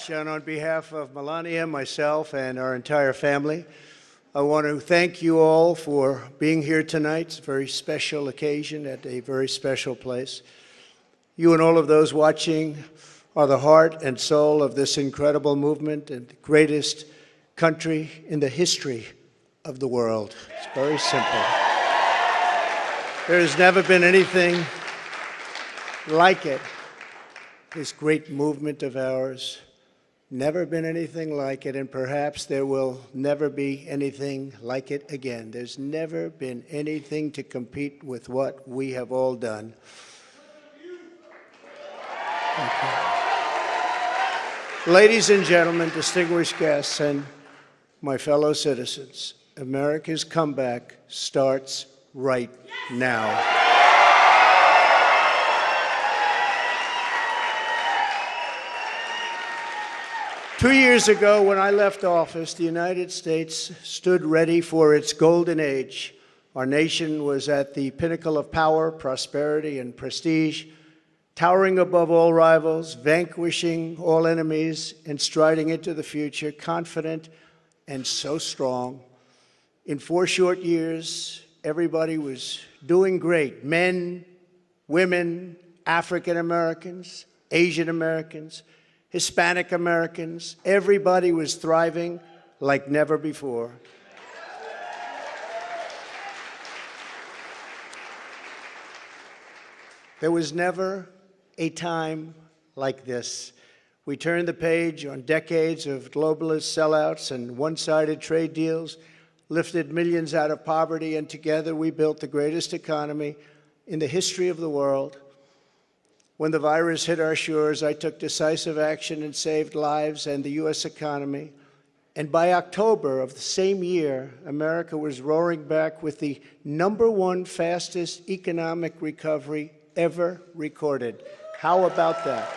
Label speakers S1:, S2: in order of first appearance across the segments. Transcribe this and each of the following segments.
S1: much. And on behalf of Melania, myself, and our entire family, I want to thank you all for being here tonight. It's a very special occasion at a very special place. You and all of those watching are the heart and soul of this incredible movement and the greatest country in the history of the world. It's very simple. There has never been anything like it. This great movement of ours, never been anything like it, and perhaps there will never be anything like it again. There's never been anything to compete with what we have all done. Ladies and gentlemen, distinguished guests, and my fellow citizens, America's comeback starts right now. 2 years ago, when I left office, the United States stood ready for its golden age. Our nation was at the pinnacle of power, prosperity, and prestige, towering above all rivals, vanquishing all enemies, and striding into the future, confident and so strong. In 4 short years, everybody was doing great. Men, women, African Americans, Asian Americans, Hispanic Americans, everybody was thriving like never before. There was never a time like this. We turned the page on decades of globalist sellouts and one-sided trade deals, lifted millions out of poverty, and together we built the greatest economy in the history of the world. When the virus hit our shores, I took decisive action and saved lives and the U.S. economy. And by October of the same year, America was roaring back with the #1 fastest economic recovery ever recorded. How about that?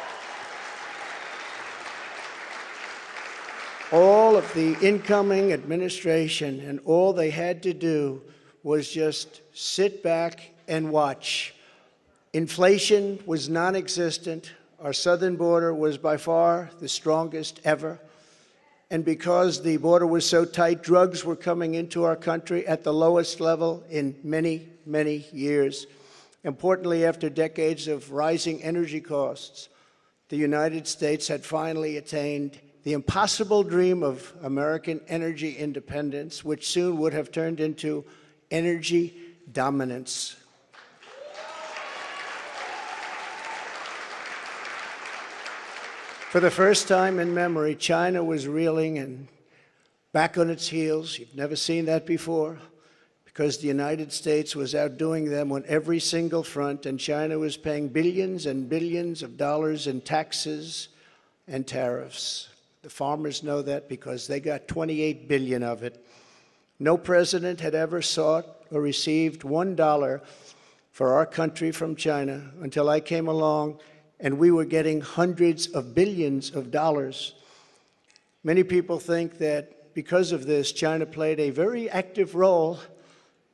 S1: All of the incoming administration, and all they had to do was just sit back and watch. Inflation was non-existent. Our southern border was by far the strongest ever. And because the border was so tight, drugs were coming into our country at the lowest level in many, many years. Importantly, after decades of rising energy costs, the United States had finally attained the impossible dream of American energy independence, which soon would have turned into energy dominance. For the first time in memory, China was reeling and back on its heels. You've never seen that before, because the United States was outdoing them on every single front, and China was paying billions and billions of dollars in taxes and tariffs. The farmers know that because they got 28 billion of it. No president had ever sought or received $1 for our country from China until I came along, and we were getting hundreds of billions of dollars. Many people think that because of this, China played a very active role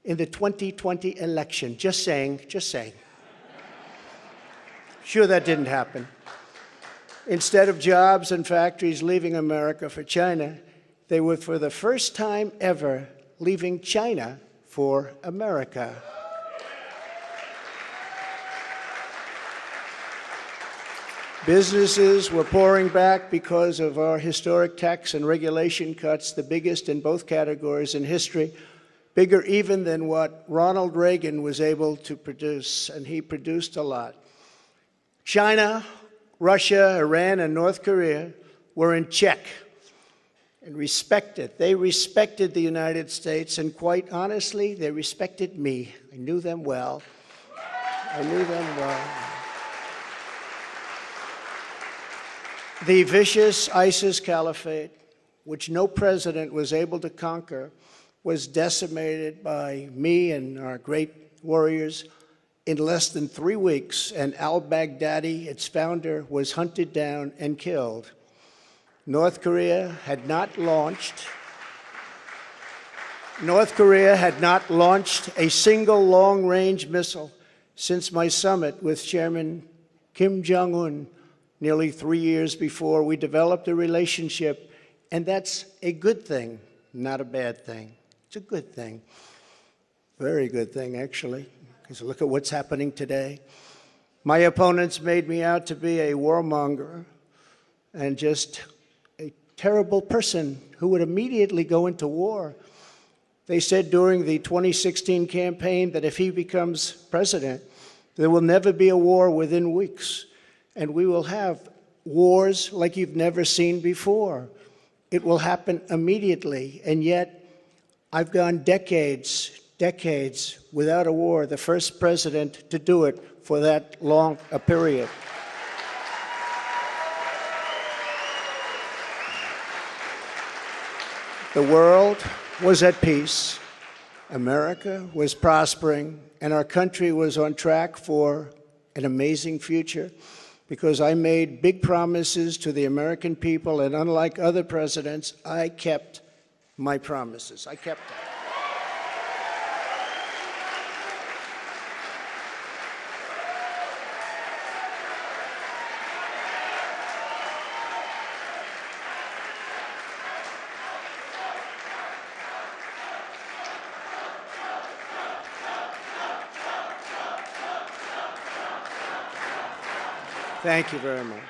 S1: in the 2020 election. Just saying, just saying. Sure, that didn't happen. Instead of jobs and factories leaving America for China, they were, for the first time ever, leaving China for America. Businesses were pouring back because of our historic tax and regulation cuts, the biggest in both categories in history, bigger even than what Ronald Reagan was able to produce, and he produced a lot. China, Russia, Iran, and North Korea were in check and respected. They respected the United States, and quite honestly, they respected me. I knew them well. I knew them well. The vicious ISIS caliphate, which no president was able to conquer, was decimated by me and our great warriors in less than 3 weeks, and al-Baghdadi, its founder, was hunted down and killed. North Korea had not launched a single long-range missile since my summit with Chairman Kim Jong-un nearly 3 years before we developed a relationship, and that's a good thing, not a bad thing. It's a good thing. Very good thing, actually, because look at what's happening today. My opponents made me out to be a warmonger and just a terrible person who would immediately go into war. They said during the 2016 campaign that if he becomes president, there will never be a war within weeks, and we will have wars like you've never seen before. It will happen immediately, and yet I've gone decades without a war, the first president to do it for that long a period. The world was at peace, America was prospering, and our country was on track for an amazing future because I made big promises to the American people, and unlike other presidents, I kept my promises. I kept them. Thank you very much.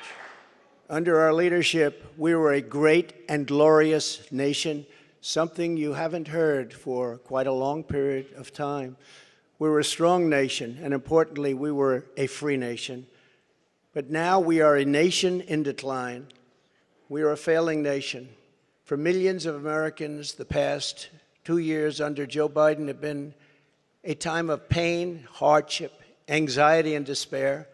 S1: Under our leadership, we were a great and glorious nation, something you haven't heard for quite a long period of time. We were a strong nation, and importantly, we were a free nation. But now we are a nation in decline. We are a failing nation. For millions of Americans, the past 2 years under Joe Biden have been a time of pain, hardship, anxiety, and despair.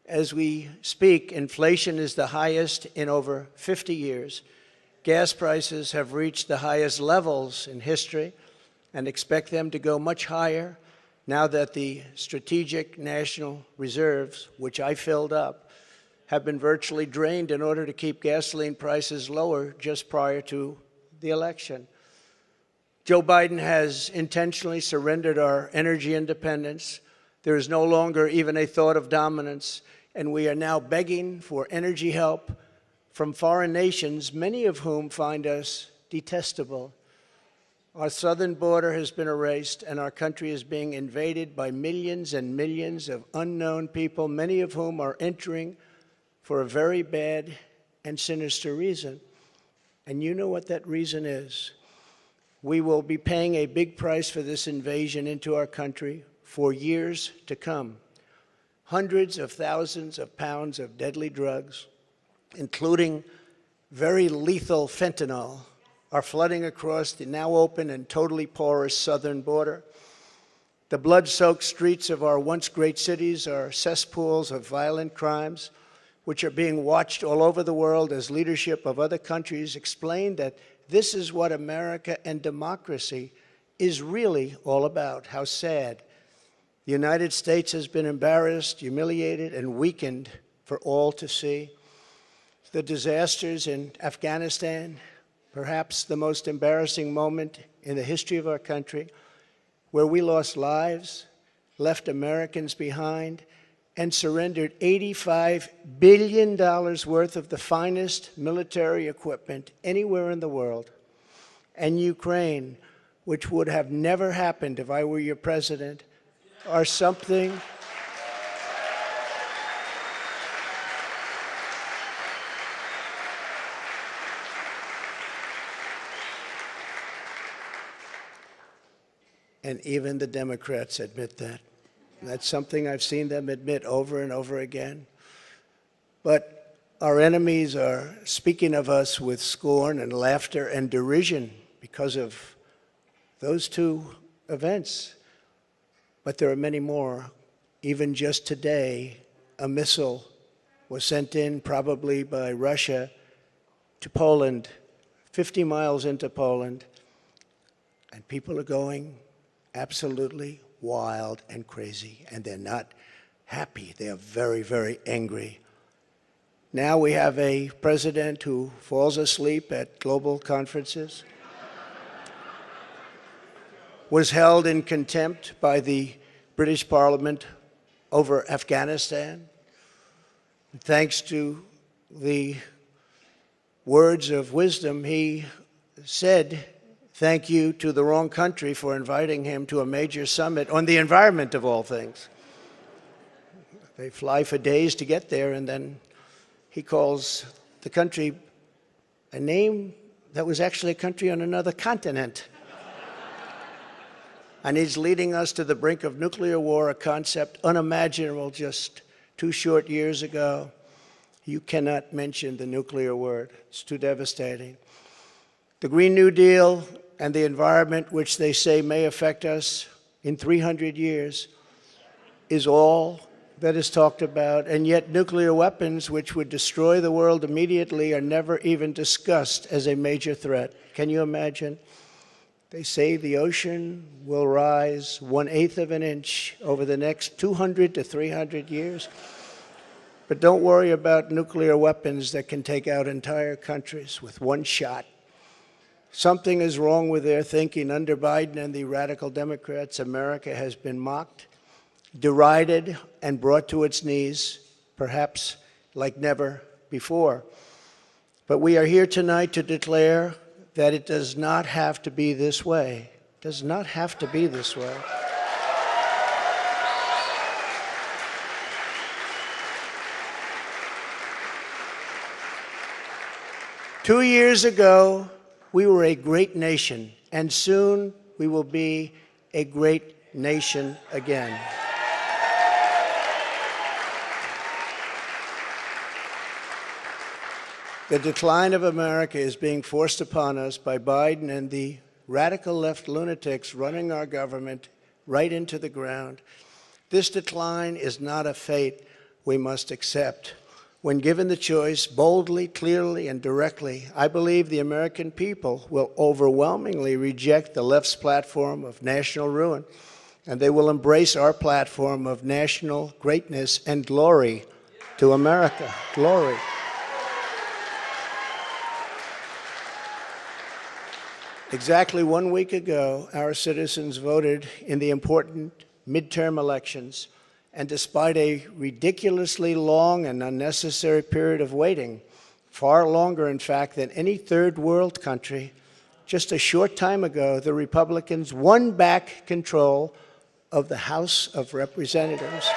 S1: As we speak, inflation is the highest in over 50 years. Gas prices have reached the highest levels in history and expect them to go much higher now that the strategic national reserves, which I filled up, have been virtually drained in order to keep gasoline prices lower just prior to the election. Joe Biden has intentionally surrendered our energy independence. There is no longer even a thought of dominance, and we are now begging for energy help from foreign nations, many of whom find us detestable. Our southern border has been erased, and our country is being invaded by millions and millions of unknown people, many of whom are entering for a very bad and sinister reason. And you know what that reason is. We will be paying a big price for this invasion into our country for years to come. Hundreds of thousands of pounds of deadly drugs, including very lethal fentanyl, are flooding across the now open and totally porous southern border. The blood-soaked streets of our once great cities are cesspools of violent crimes, which are being watched all over the world as leadership of other countries explain that this is what America and democracy is really all about. How sad. The United States has been embarrassed, humiliated, and weakened for all to see. The disasters in Afghanistan, perhaps the most embarrassing moment in the history of our country, where we lost lives, left Americans behind, and surrendered $85 billion worth of the finest military equipment anywhere in the world. And Ukraine, which would have never happened if I were your president, are something and even the Democrats admit that. That's something I've seen them admit over and over again. But our enemies are speaking of us with scorn and laughter and derision because of those two events. But there are many more. Even just today, a missile was sent in, probably by Russia, to Poland, 50 miles into Poland, and people are going absolutely wild and crazy, and they're not happy. They are very, very angry. Now we have a president who falls asleep at global conferences, was held in contempt by the British Parliament over Afghanistan, Thanks to the words of wisdom, he said thank you to the wrong country for inviting him to a major summit on the environment of all things. They fly for days to get there, and then he calls the country a name that was actually a country on another continent. And he's leading us to the brink of nuclear war, a concept unimaginable just 2 short years ago. You cannot mention the nuclear word. It's too devastating. The Green New Deal and the environment, which they say may affect us in 300 years, is all that is talked about, and yet nuclear weapons, which would destroy the world immediately, are never even discussed as a major threat. Can you imagine? They say the ocean will rise 1/8 of an inch over the next 200 to 300 years. But don't worry about nuclear weapons that can take out entire countries with one shot. Something is wrong with their thinking. Under Biden and the radical Democrats, America has been mocked, derided, and brought to its knees, perhaps like never before. But we are here tonight to declare that it does not have to be this way. It does not have to be this way. Two years ago, we were a great nation, and soon we will be a great nation again. The decline of America is being forced upon us by Biden and the radical left lunatics running our government right into the ground. This decline is not a fate we must accept. When given the choice, boldly, clearly, and directly, I believe the American people will overwhelmingly reject the left's platform of national ruin, and they will embrace our platform of national greatness and glory to America. Glory. Exactly 1 week ago, our citizens voted in the important midterm elections, and despite a ridiculously long and unnecessary period of waiting, far longer, in fact, than any third world country, just a short time ago, the Republicans won back control of the House of Representatives.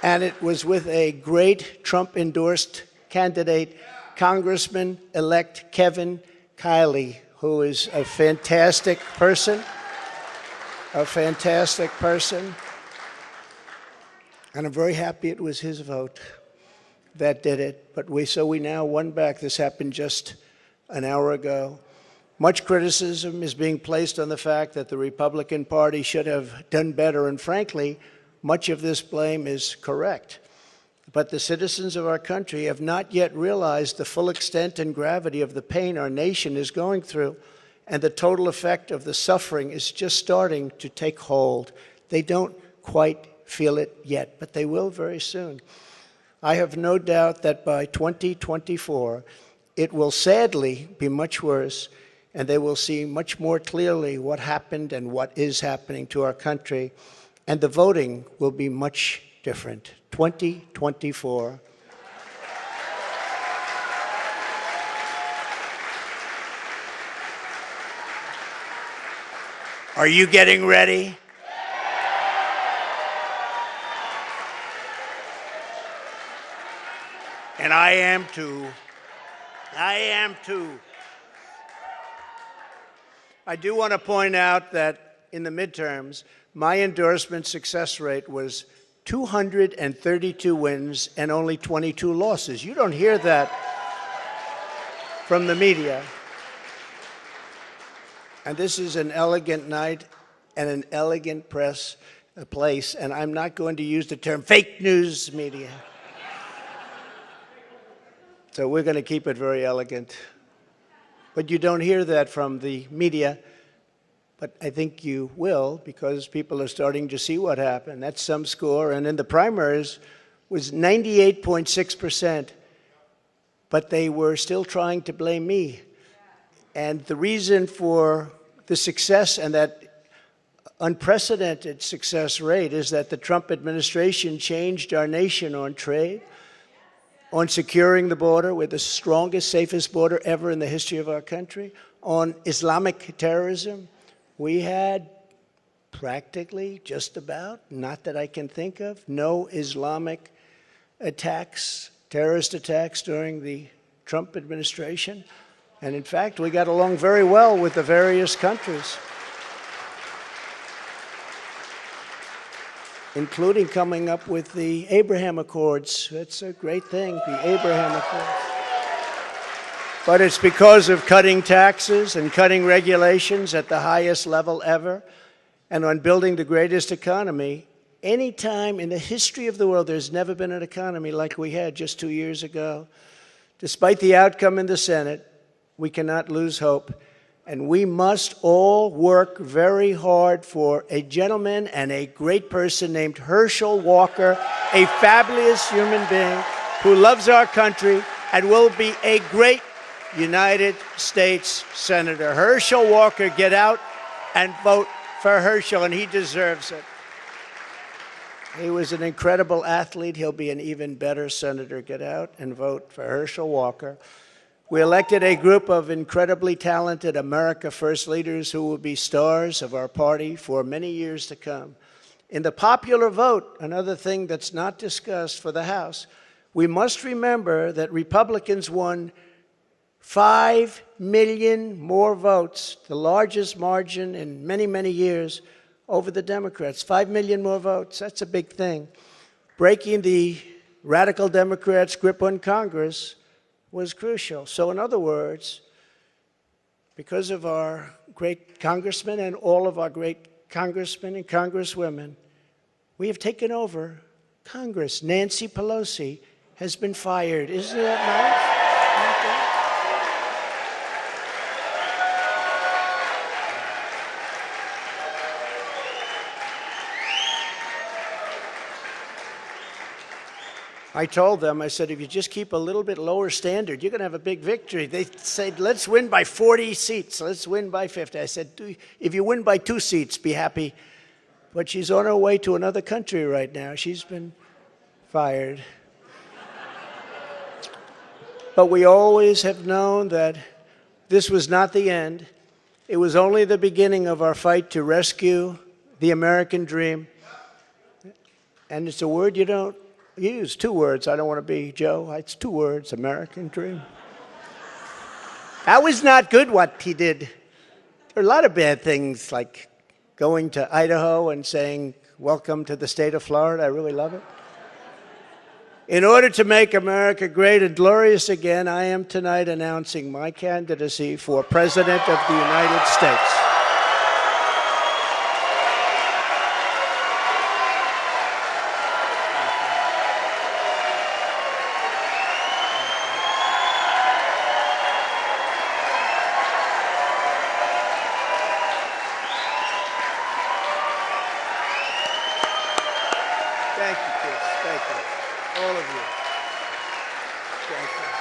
S1: And it was with a great Trump-endorsed candidate, Congressman-elect Kevin Kiley, who is a fantastic person, And I'm very happy it was his vote that did it. But we now won back. This happened just an hour ago. Much criticism is being placed on the fact that the Republican Party should have done better, and frankly, much of this blame is correct. But the citizens of our country have not yet realized the full extent and gravity of the pain our nation is going through, and the total effect of the suffering is just starting to take hold. They don't quite feel it yet, but they will very soon. I have no doubt that by 2024, it will sadly be much worse, and they will see much more clearly what happened and what is happening to our country. And the voting will be much different. 2024. Are you getting ready? And I am too. I am too. I do want to point out that in the midterms, my endorsement success rate was 232 wins and only 22 losses. You don't hear that from the media. And this is an elegant night and an elegant place, and I'm not going to use the term fake news media. So we're going to keep it very elegant. But you don't hear that from the media. But I think you will, because people are starting to see what happened. That's some score. And in the primaries was 98.6%. But they were still trying to blame me. And the reason for the success and that unprecedented success rate is that the Trump administration changed our nation on trade, on securing the border. We're the strongest, safest border ever in the history of our country. On Islamic terrorism, we had practically, just about, not that I can think of, no Islamic attacks, terrorist attacks during the Trump administration. And in fact, we got along very well with the various countries, including coming up with the Abraham Accords. That's a great thing, the Abraham Accords. But it's because of cutting taxes and cutting regulations at the highest level ever, and on building the greatest economy. Any time in the history of the world, there's never been an economy like we had just 2 years ago. Despite the outcome in the Senate, we cannot lose hope. And we must all work very hard for a gentleman and a great person named Herschel Walker, a fabulous human being who loves our country and will be a great United States Senator. Herschel Walker, get out and vote for Herschel, and he deserves it. He was an incredible athlete. He'll be an even better senator. Get out and vote for Herschel Walker. We elected a group of incredibly talented America First leaders who will be stars of our party for many years to come. In the popular vote, another thing that's not discussed for the House, we must remember that Republicans won 5 million more votes, the largest margin in many, many years, over the Democrats. 5 million more votes, that's a big thing. Breaking the radical Democrats' grip on Congress was crucial. So in other words, because of our great congressmen and all of our great congressmen and congresswomen, we have taken over Congress. Nancy Pelosi has been fired. Isn't that nice? I told them, I said, if you just keep a little bit lower standard, you're going to have a big victory. They said, let's win by 40 seats. Let's win by 50. I said, if you win by 2 seats, be happy. But she's on her way to another country right now. She's been fired. But we always have known that this was not the end. It was only the beginning of our fight to rescue the American dream. And it's a word you don't use, 2 words. I don't want to be Joe. It's 2 words, American dream. That was not good what he did. There are a lot of bad things, like going to Idaho and saying, welcome to the state of Florida. I really love it. In order to make America great and glorious again, I am tonight announcing my candidacy for President of the United States. Thank you, kids. Thank you. All of you. Thank you.